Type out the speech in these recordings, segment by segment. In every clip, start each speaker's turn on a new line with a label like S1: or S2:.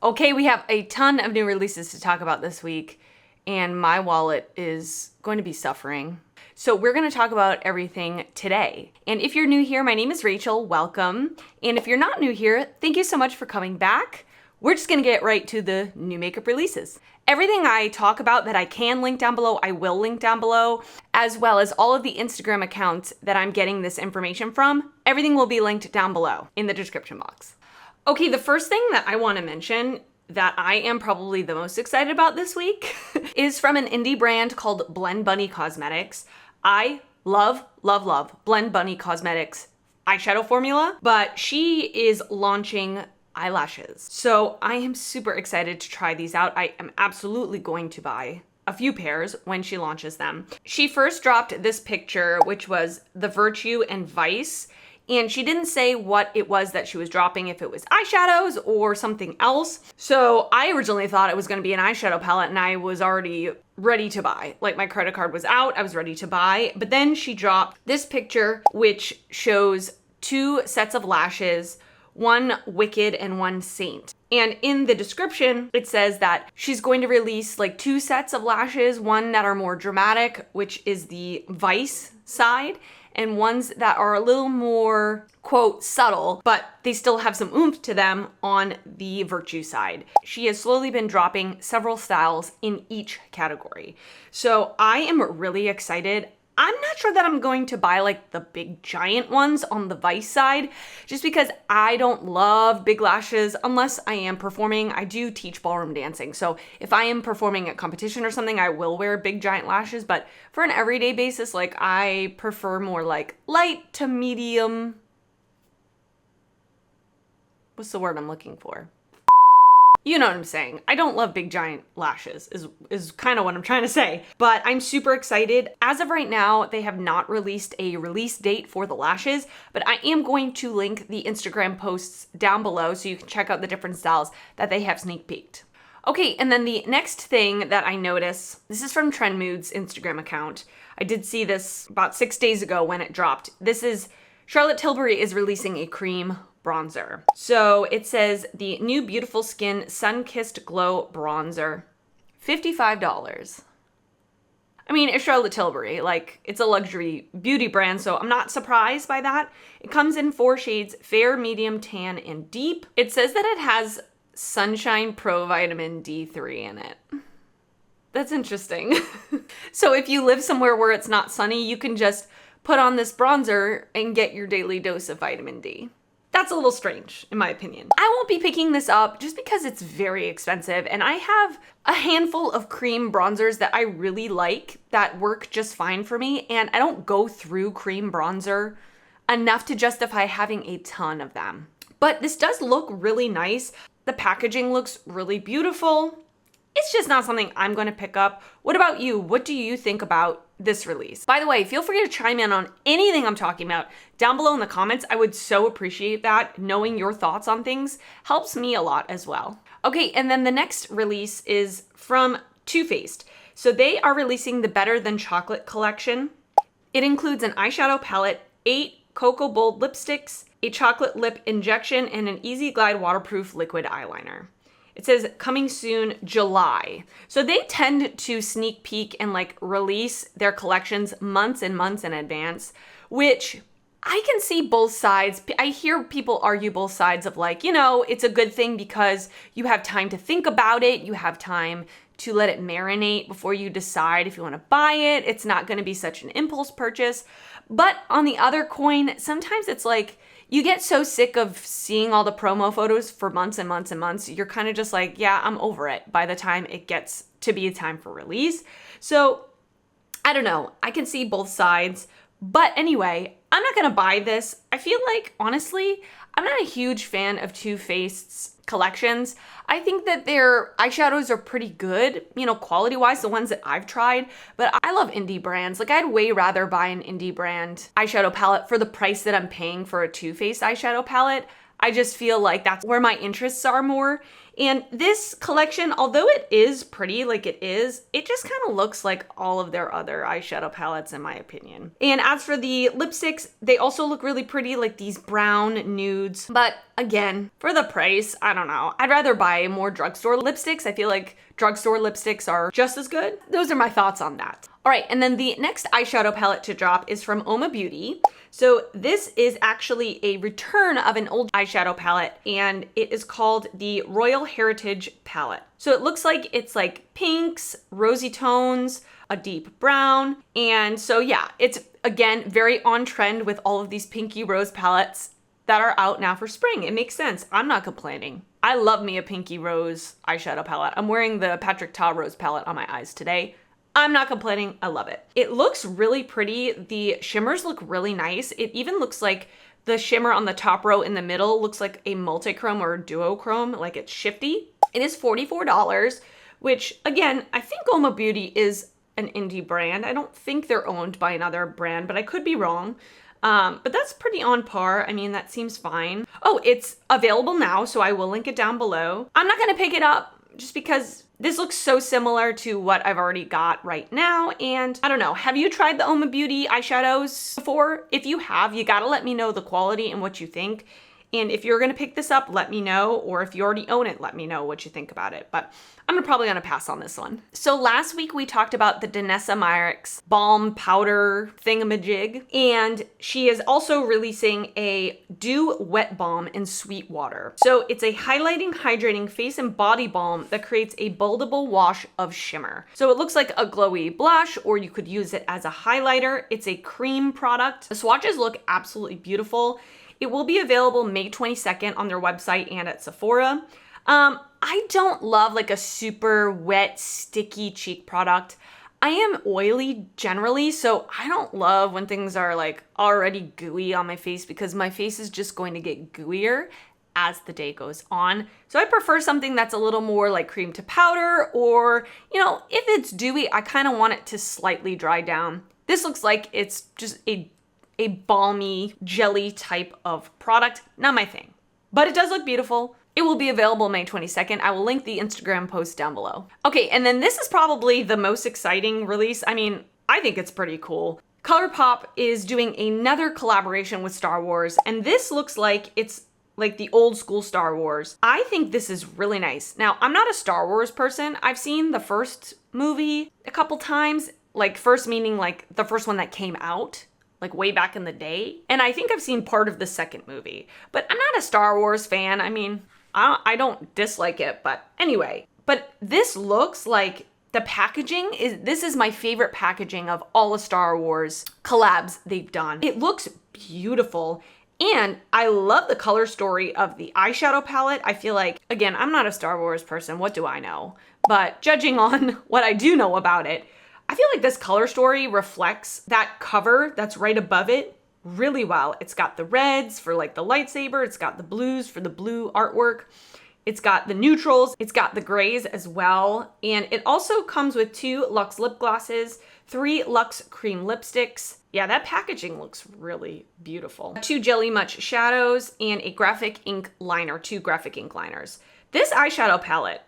S1: Okay, we have a ton of new releases to talk about this week, and my wallet is going to be suffering. So we're going to talk about everything today. And if you're new here, my name is Rachel, welcome. And if you're not new here, thank you so much for coming back. We're just going to get right to the new makeup releases. Everything I talk about that I can link down below, I will link down below, as well as all of the Instagram accounts that I'm getting this information from. Everything will be linked down below in the description box. Okay, the first thing that I want to mention that I am probably the most excited about this week is from an indie brand called Blend Bunny Cosmetics. I love Blend Bunny Cosmetics eyeshadow formula, but she is launching eyelashes. So I am super excited to try these out. I am absolutely going to buy a few pairs when she launches them. She first dropped this picture, which was the Virtue and Vice, and she didn't say what it was that she was dropping, if it was eyeshadows or something else. So I originally thought it was gonna be an eyeshadow palette and I was already ready to buy. Like my credit card was out, I was ready to buy. But then she dropped this picture, which shows 2 sets of lashes, one Wicked and one Saint. And in the description, it says that she's going to release like 2 sets of lashes, one that are more dramatic, which is the Vice side, and ones that are a little more, quote, subtle, but they still have some oomph to them on the Virtue side. She has slowly been dropping several styles in each category. So I am really excited. I'm not sure that I'm going to buy like the big giant ones on the Vice side, just because I don't love big lashes unless I am performing. I do teach ballroom dancing. So if I am performing at competition or something, I will wear big giant lashes. But for an everyday basis, like I prefer more like light to medium. What's the word I'm looking for? You know what I'm saying. I don't love big giant lashes is kind of what I'm trying to say. But I'm super excited. As of right now, they have not released a release date for the lashes, but I am going to link the Instagram posts down below so you can check out the different styles that they have sneak peeked. Okay, and then the next thing that I noticed, this is from Trend Mood's Instagram account. I did see this about 6 days ago when it dropped. This is Charlotte Tilbury is releasing a cream bronzer. So it says the new Beautiful Skin Sun-Kissed Glow Bronzer, $55. I mean, it's Charlotte Tilbury, like it's a luxury beauty brand, so I'm not surprised by that. It comes in 4 shades, fair, medium, tan, and deep. It says that it has Sunshine Pro Vitamin D3 in it. That's interesting. So if you live somewhere where it's not sunny, you can just put on this bronzer and get your daily dose of vitamin D. That's a little strange, in my opinion. I won't be picking this up just because it's very expensive, and I have a handful of cream bronzers that I really like that work just fine for me, and I don't go through cream bronzer enough to justify having a ton of them. But this does look really nice. The packaging looks really beautiful. It's just not something I'm going to pick up. What about you? What do you think about this release? By the way, feel free to chime in on anything I'm talking about down below in the comments. I would so appreciate that. Knowing your thoughts on things helps me a lot as well. Okay, and then the next release is from Too Faced. So they are releasing the Better Than Chocolate collection. It includes an eyeshadow palette, 8 Cocoa Bold lipsticks, a chocolate lip injection, and an Easy Glide waterproof liquid eyeliner. It says coming soon, July. So they tend to sneak peek and like release their collections months and months in advance, which I can see both sides. I hear people argue both sides of like, you know, it's a good thing because you have time to think about it. You have time to let it marinate before you decide if you want to buy it. It's not going to be such an impulse purchase. But on the other coin, sometimes it's like, you get so sick of seeing all the promo photos for months and months and months, you're kind of just like, yeah, I'm over it by the time it gets to be a time for release. So I don't know, I can see both sides. But anyway, I'm not gonna buy this. I feel like, honestly, I'm not a huge fan of Too Faced's collections. I think that their eyeshadows are pretty good, you know, quality-wise, the ones that I've tried, but I love indie brands. Like, I'd way rather buy an indie brand eyeshadow palette for the price that I'm paying for a Too Faced eyeshadow palette. I just feel like that's where my interests are more. And this collection, although it is pretty, like it just kind of looks like all of their other eyeshadow palettes in my opinion. And as for the lipsticks, they also look really pretty, like these brown nudes. But again, for the price, I don't know. I'd rather buy more drugstore lipsticks. I feel like drugstore lipsticks are just as good. Those are my thoughts on that. All right, and then the next eyeshadow palette to drop is from Uoma Beauty. So this is actually a return of an old eyeshadow palette, and it is called the Royal Heritage palette. So it looks like it's like pinks, rosy tones, a deep brown. And so yeah, it's again, very on trend with all of these pinky rose palettes that are out now for spring. It makes sense. I'm not complaining. I love me a pinky rose eyeshadow palette. I'm wearing the Patrick Ta Rose palette on my eyes today. I'm not complaining, I love it. It looks really pretty. The shimmers look really nice. It even looks like the shimmer on the top row in the middle looks like a multi-chrome or duochrome, like it's shifty. It is $44, which again, I think Uoma Beauty is an indie brand. I don't think they're owned by another brand, but I could be wrong. But that's pretty on par. I mean, that seems fine. Oh, it's available now, so I will link it down below. I'm not gonna pick it up just because this looks so similar to what I've already got right now. And I don't know, have you tried the Uoma Beauty eyeshadows before? If you have, you gotta let me know the quality and what you think. And if you're gonna pick this up, let me know. Or if you already own it, let me know what you think about it. But I'm probably gonna pass on this one. So last week we talked about the Danessa Myricks balm powder thingamajig. And she is also releasing a Dew Wet Balm in Sweet Water. So it's a highlighting, hydrating face and body balm that creates a buildable wash of shimmer. So it looks like a glowy blush, or you could use it as a highlighter. It's a cream product. The swatches look absolutely beautiful. It will be available May 22nd on their website and at Sephora. I don't love like a super wet, sticky cheek product. I am oily generally, so I don't love when things are like already gooey on my face because my face is just going to get gooier as the day goes on. So I prefer something that's a little more like cream to powder, or, you know, if it's dewy, I kind of want it to slightly dry down. This looks like it's just a balmy jelly type of product. Not my thing, but it does look beautiful. It will be available May 22nd. I will link the Instagram post down below. Okay, and then this is probably the most exciting release. I mean, I think it's pretty cool. ColourPop is doing another collaboration with Star Wars, and this looks like it's like the old school Star Wars. I think this is really nice. Now, I'm not a Star Wars person. I've seen the first movie a couple times, like first meaning like the first one that came out, like way back in the day. And I think I've seen part of the second movie, but I'm not a Star Wars fan. I mean, I don't dislike it, but anyway. But this looks like the packaging this is my favorite packaging of all the Star Wars collabs they've done. It looks beautiful. And I love the color story of the eyeshadow palette. I feel like, again, I'm not a Star Wars person. What do I know? But judging on what I do know about it, I feel like this color story reflects that cover that's right above it really well. It's got the reds for like the lightsaber. It's got the blues for the blue artwork. It's got the neutrals. It's got the grays as well. And it also comes with 2 Luxe lip glosses, 3 Luxe cream lipsticks. Yeah, that packaging looks really beautiful. 2 Jelly Much shadows and a graphic ink liner, 2 graphic ink liners. This eyeshadow palette,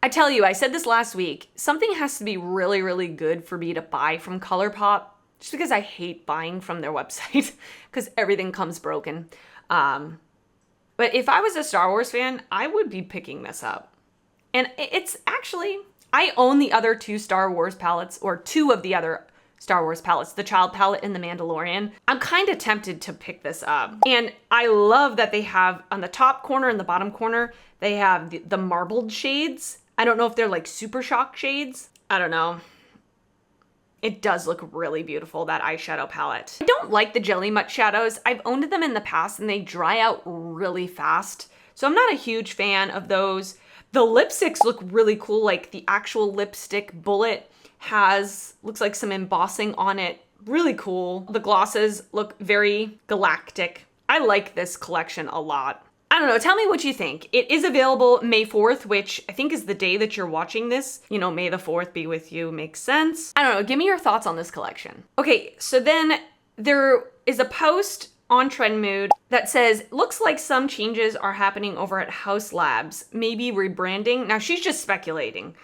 S1: I tell you, I said this last week, something has to be really, really good for me to buy from ColourPop, just because I hate buying from their website because everything comes broken. But if I was a Star Wars fan, I would be picking this up. And it's actually, I own the other 2 Star Wars palettes, or 2 of the other Star Wars palettes, the Child palette and the Mandalorian. I'm kind of tempted to pick this up. And I love that they have on the top corner and the bottom corner, they have the marbled shades. I don't know if they're like Super Shock shades. I don't know. It does look really beautiful, that eyeshadow palette. I don't like the Jelly Much shadows. I've owned them in the past and they dry out really fast. So I'm not a huge fan of those. The lipsticks look really cool. Like the actual lipstick bullet looks like some embossing on it. Really cool. The glosses look very galactic. I like this collection a lot. I don't know, tell me what you think. It is available May 4th, which I think is the day that you're watching this. You know, May the 4th be with you, makes sense. I don't know, give me your thoughts on this collection. Okay, so then there is a post on Trend Mood that says, looks like some changes are happening over at Haus Labs, maybe rebranding. Now she's just speculating.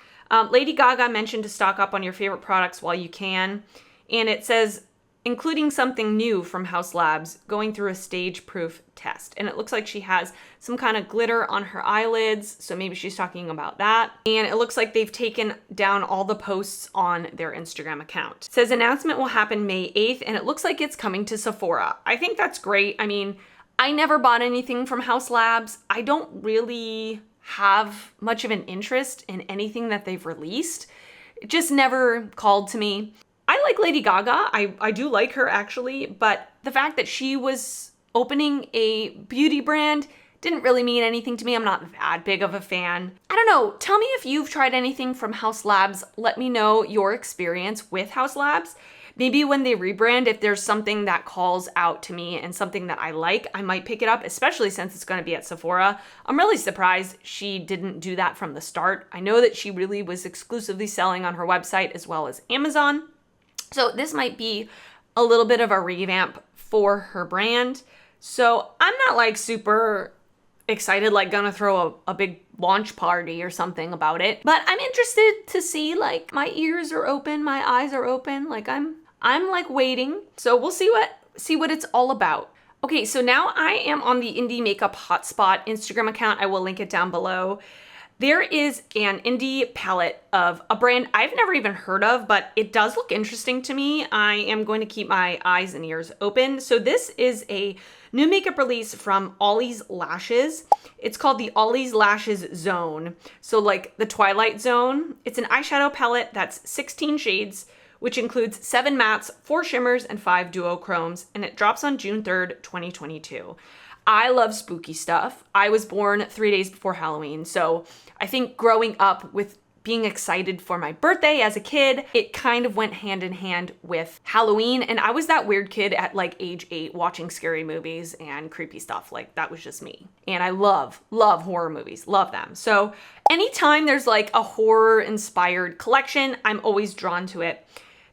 S1: Lady Gaga mentioned to stock up on your favorite products while you can. And it says, including something new from Haus Labs, going through a stage-proof test. And it looks like she has some kind of glitter on her eyelids, so maybe she's talking about that. And it looks like they've taken down all the posts on their Instagram account. It says announcement will happen May 8th, and it looks like it's coming to Sephora. I think that's great. I mean, I never bought anything from Haus Labs. I don't really have much of an interest in anything that they've released. It just never called to me. I like Lady Gaga. I do like her actually, but the fact that she was opening a beauty brand didn't really mean anything to me. I'm not that big of a fan. I don't know. Tell me if you've tried anything from Haus Labs. Let me know your experience with Haus Labs. Maybe when they rebrand, if there's something that calls out to me and something that I like, I might pick it up, especially since it's going to be at Sephora. I'm really surprised she didn't do that from the start. I know that she really was exclusively selling on her website as well as Amazon. So this might be a little bit of a revamp for her brand. So I'm not like super excited, like gonna throw a big launch party or something about it. But I'm interested to see, like, my ears are open, my eyes are open. Like I'm like waiting. So we'll see what it's all about. Okay, so now I am on the Indie Makeup Hotspot Instagram account. I will link it down below. There is an indie palette of a brand I've never even heard of, but it does look interesting to me. I am going to keep my eyes and ears open. So this is a new makeup release from Ollie's Lashes. It's called the Ollie's Lashes Zone. So like the Twilight Zone. It's an eyeshadow palette that's 16 shades, which includes 7 mattes, 4 shimmers, and 5 duochromes, and it drops on June 3rd, 2022. I love spooky stuff. I was born 3 days before Halloween, so I think growing up with being excited for my birthday as a kid, it kind of went hand in hand with Halloween, and I was that weird kid at like age 8 watching scary movies and creepy stuff. Like that was just me. And I love horror movies, love them. So anytime there's like a horror inspired collection, I'm always drawn to it.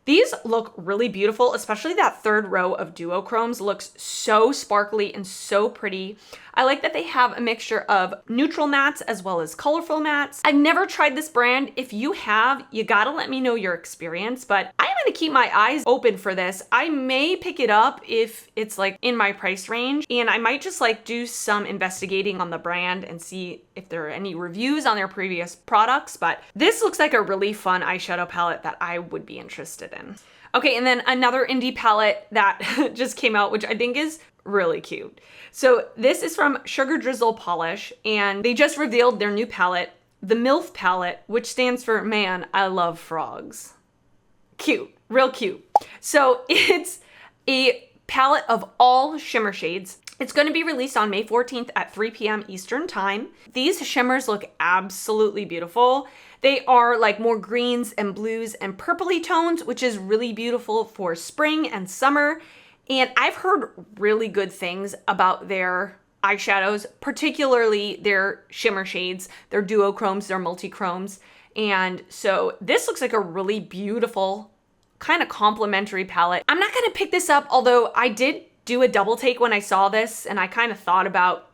S1: These look really beautiful, especially that third row of duochromes looks so sparkly and so pretty. I like that they have a mixture of neutral mattes as well as colorful mattes. I've never tried this brand. If you have, you gotta let me know your experience, but I'm gonna keep my eyes open for this. I may pick it up if it's like in my price range, and I might just like do some investigating on the brand and see if there are any reviews on their previous products, but this looks like a really fun eyeshadow palette that I would be interested in. Okay, and then another indie palette that just came out, which I think is really cute. So this is from Sugardrizzle Polish, and they just revealed their new palette, the MILF palette, which stands for Man, I Love Frogs. Cute, real cute. So it's a palette of all shimmer shades. It's going to be released on May 14th at 3 p.m. Eastern time. These shimmers look absolutely beautiful. They are like more greens and blues and purpley tones, which is really beautiful for spring and summer. And I've heard really good things about their eyeshadows, particularly their shimmer shades, their duochromes, their multichromes. And so this looks like a really beautiful kind of complementary palette. I'm not going to pick this up, although I did do a double take when I saw this and I kind of thought about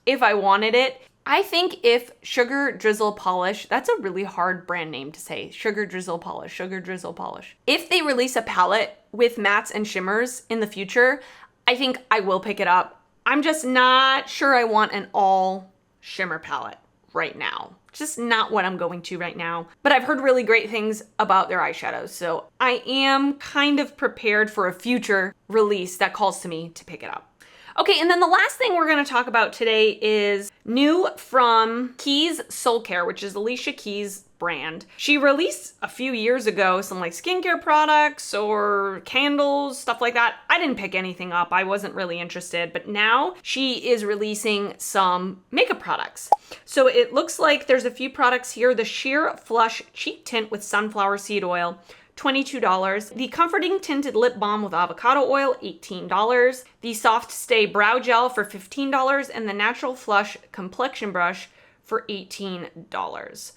S1: if I wanted it. I think if Sugardrizzle Polish, that's a really hard brand name to say, Sugardrizzle Polish, Sugardrizzle Polish. If they release a palette with mattes and shimmers in the future, I think I will pick it up. I'm just not sure I want an all shimmer palette right now. Just not what I'm going to right now. But I've heard really great things about their eyeshadows, so I am kind of prepared for a future release that calls to me to pick it up. Okay, and then the last thing we're gonna talk about today is new from Keys Soul Care, which is Alicia Keys' brand. She released a few years ago some like skincare products or candles, stuff like that. I didn't pick anything up. I wasn't really interested, but now she is releasing some makeup products. So it looks like there's a few products here. The Sheer Flush Cheek Tint with Sunflower Seed Oil, $22. The Comforting Tinted Lip Balm with Avocado Oil, $18. The Soft Stay Brow Gel for $15, and the Natural Flush Complexion Brush for $18.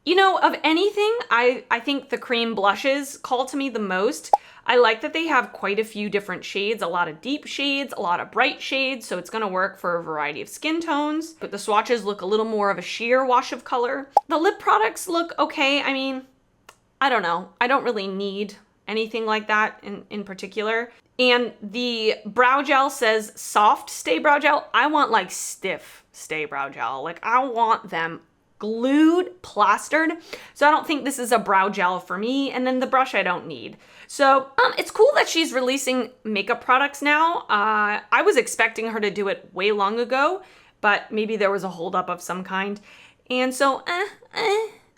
S1: You know, of anything, I think the cream blushes call to me the most. I like that they have quite a few different shades, a lot of deep shades, a lot of bright shades, so it's gonna work for a variety of skin tones. But the swatches look a little more of a sheer wash of color. The lip products look okay. I mean, I don't know. I don't really need anything like that in particular. And the brow gel says soft stay brow gel. I want like stiff stay brow gel. Like I want them glued, plastered. So I don't think this is a brow gel for me. And then the brush I don't need. So it's cool that she's releasing makeup products now. I was expecting her to do it way long ago, but maybe there was a holdup of some kind. And so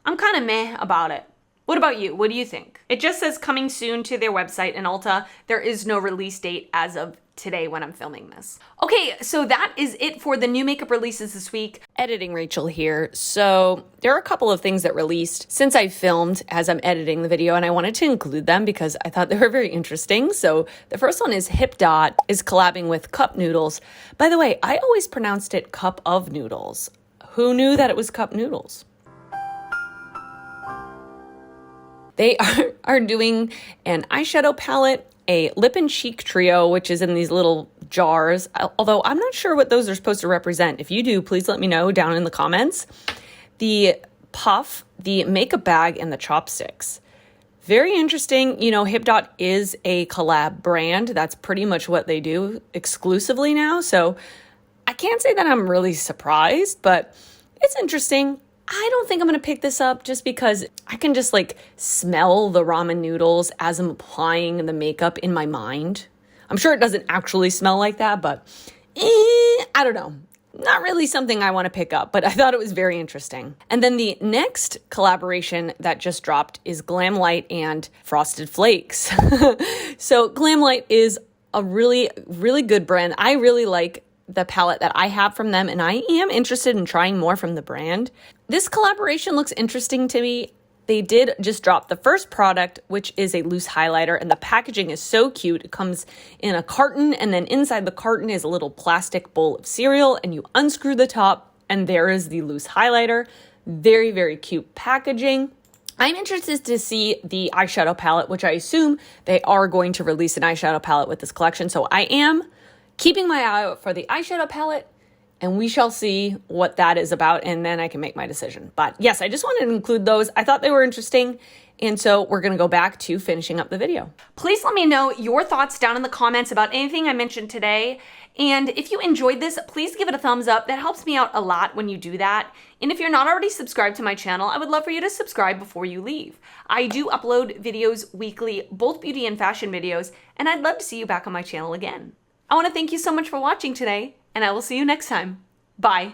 S1: I'm kind of meh about it. What about you? What do you think? It just says coming soon to their website in Ulta. There is no release date as of today when I'm filming this. Okay, so that is it for the new makeup releases this week. Editing Rachel here. So there are a couple of things that released since I filmed as I'm editing the video, and I wanted to include them because I thought they were very interesting. So the first one is Hip Dot is collabing with Cup Noodles. By the way, I always pronounced it Cup of Noodles. Who knew that it was Cup Noodles? They are doing an eyeshadow palette, a lip and cheek trio, which is in these little jars, although I'm not sure what those are supposed to represent. If you do, please let me know down in the comments. The puff, the makeup bag, and the chopsticks. Very interesting. You know, Hip Dot is a collab brand. That's pretty much what they do exclusively now. So I can't say that I'm really surprised, but it's interesting. I don't think I'm going to pick this up just because I can just like smell the ramen noodles as I'm applying the makeup in my mind. I'm sure it doesn't actually smell like that, but I don't know. Not really something I want to pick up, but I thought it was very interesting. And then the next collaboration that just dropped is GLAMLITE and Frosted Flakes. So GLAMLITE is a really, really good brand. I really like the palette that I have from them, and I am interested in trying more from the brand. This collaboration looks interesting to me. They did just drop the first product, which is a loose highlighter, and the packaging is so cute. It comes in a carton, and then inside the carton is a little plastic bowl of cereal, and you unscrew the top, and there is the loose highlighter. Very, very cute packaging. I'm interested to see the eyeshadow palette, which I assume they are going to release an eyeshadow palette with this collection, so I am keeping my eye out for the eyeshadow palette, and we shall see what that is about, and then I can make my decision. But yes, I just wanted to include those. I thought they were interesting, and so we're going to go back to finishing up the video. Please let me know your thoughts down in the comments about anything I mentioned today, and if you enjoyed this, please give it a thumbs up. That helps me out a lot when you do that. And if you're not already subscribed to my channel, I would love for you to subscribe before you leave. I do upload videos weekly, both beauty and fashion videos, and I'd love to see you back on my channel again. I want to thank you so much for watching today, and I will see you next time. Bye.